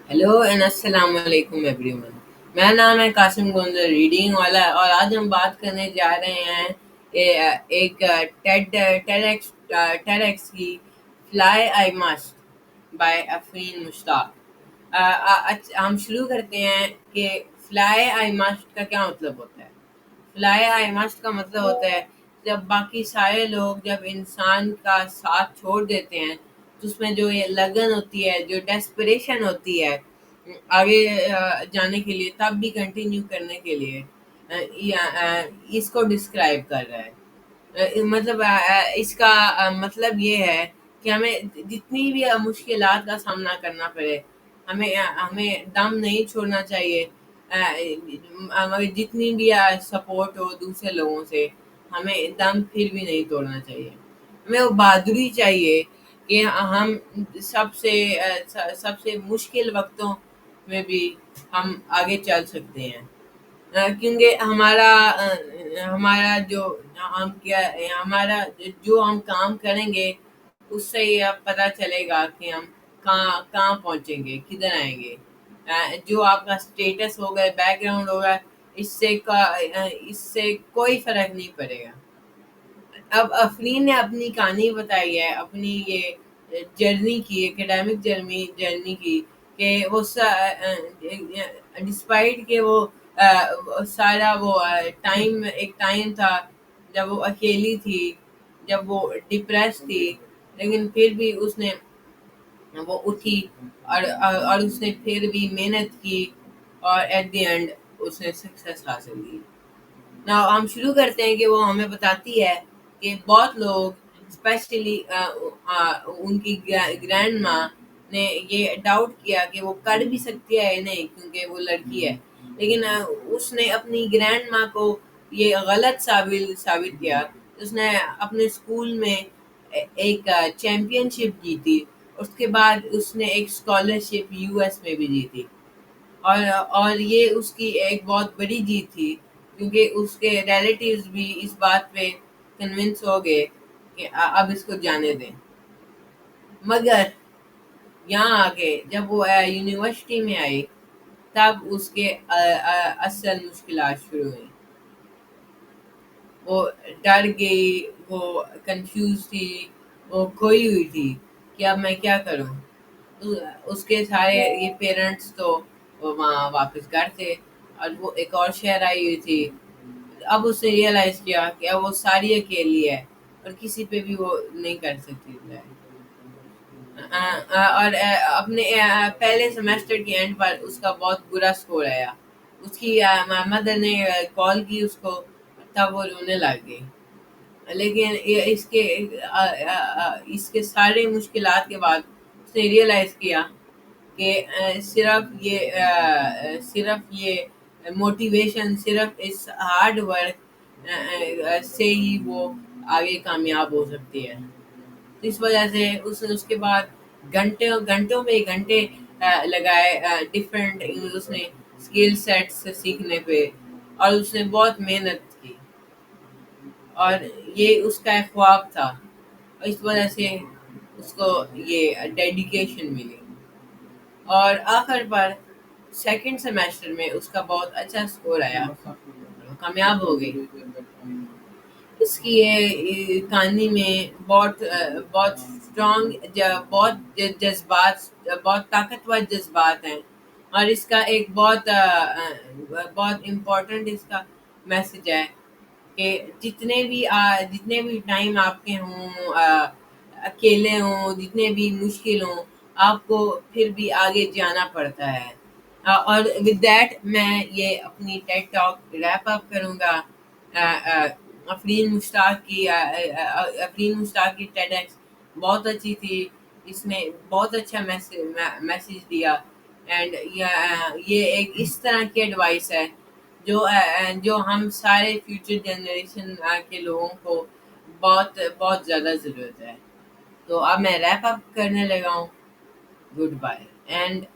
Hello and अस्सलाम वालेकुम everyone. मेरा नाम है कासिम गोंजर रीडिंग वाला और आज हम बात करने जा रहे हैं एक टेडेक्स की fly I must buy Afreen Mushtaq. हम शुरू करते हैं कि फ्लाई आई मस्ट का क्या मतलब होता है। फ्लाई आई मस्ट का मतलब होता है जब बाकी सारे लोग जब इंसान का साथ छोड़ देते हैं तो उसमें जो ये लगन होती है, जो डेस्परेशन होती है आगे जाने के लिए, तब भी कंटिन्यू करने के लिए, इसको डिस्क्राइब कर रहा है। मतलब इसका मतलब ये है कि हमें जितनी भी मुश्किलात का सामना करना पड़े, हमें दम नहीं छोड़ना चाहिए। हमें जितनी भी सपोर्ट हो दूसरे लोगों से, हमें दम फिर भी नहीं तोड़ना चाहिए। हमें वो बहादुरी चाहिए कि हम सबसे मुश्किल वक्तों में भी हम आगे चल सकते हैं। क्योंकि हमारा जो हम क्या हमारा जो हम काम करेंगे उससे ये पता चलेगा कि हम कहाँ कहाँ पहुँचेंगे, किधर आएंगे। जो आपका स्टेटस होगा, बैकग्राउंड होगा, इससे कोई फर्क नहीं पड़ेगा। अब अफरीन ने अपनी कहानी बताई है, अपनी ये जर्नी की, एकेडमिक जर्नी की, कि वो डिस्पाइट के वो सारा वो टाइम, एक टाइम था जब वो अकेली थी, जब वो डिप्रेस थी, लेकिन फिर भी उसने वो उठी और उसने फिर भी मेहनत की और एट द एंड उसने सक्सेस हासिल की। ना हम शुरू करते हैं कि वो हमें बताती है कि बहुत लोग स्पेशली उनकी ग्रैंड माँ ने ये डाउट किया कि वो कर भी सकती है या नहीं, क्योंकि वो लड़की है। लेकिन उसने अपनी ग्रैंड माँ को ये गलत साबित किया। उसने अपने स्कूल में एक चैंपियनशिप जीती। उसके बाद उसने एक स्कॉलरशिप यूएस में भी जीती। और ये उसकी एक बहुत बड़ी जीत थी, क्योंकि उसके रिलेटिव्स भी इस बात पे कन्विंस हो गए कि अब इसको जाने दें। मगर यहाँ आके जब वो यूनिवर्सिटी में आई, तब उसके असल मुश्किलात शुरू हुई। वो डर गई, वो कंफ्यूज थी, वो खोई हुई थी कि अब मैं क्या करूं। उसके सारे ये पेरेंट्स तो वहाँ वापस घर थे और वो एक और शहर आई हुई थी। अब उसने रियलाइज किया कि अब वो सारी अकेली है और किसी पे भी वो नहीं कर सकती है। और अपने पहले सेमेस्टर के एंड पर उसका बहुत बुरा स्कोर आया। उसकी मदर ने कॉल की उसको, तब वो रोने लग गई। लेकिन इसके सारे मुश्किलात के बाद उसने रियलाइज किया कि सिर्फ ये मोटिवेशन, सिर्फ इस हार्ड वर्क से ही वो आगे कामयाब हो सकती है। तो इस वजह से उसने उसके बाद घंटों घंटों में घंटे लगाए डिफरेंट उसने स्किल सेट्स सीखने पे, और उसने बहुत मेहनत की। और ये उसका एक ख्वाब था, और इस वजह से उसको ये डेडिकेशन मिली। और आखिर पर सेकंड सेमेस्टर में उसका बहुत अच्छा स्कोर आया, वो कामयाब हो गई। इसकी ये कहानी में बहुत स्ट्रॉन्ग, बहुत जज्बात, बहुत ताकतवर जज्बात हैं। और इसका एक बहुत इम्पोर्टेंट इसका मैसेज है कि जितने भी टाइम आपके हों, अकेले हों, जितने भी मुश्किल हों, आपको फिर भी आगे जाना पड़ता है। और विद दैट मैं ये अपनी टेड टॉक रैप अप करूँगा। अफरीन मुश्ताक की टेडेक्स बहुत अच्छी थी। इसने बहुत अच्छा मैसेज दिया। एंड ये एक इस तरह की एडवाइस है जो हम सारे फ्यूचर जनरेशन के लोगों को बहुत बहुत ज़्यादा ज़रूरत है। तो अब मैं रैप अप करने लगा हूँ। Good bye and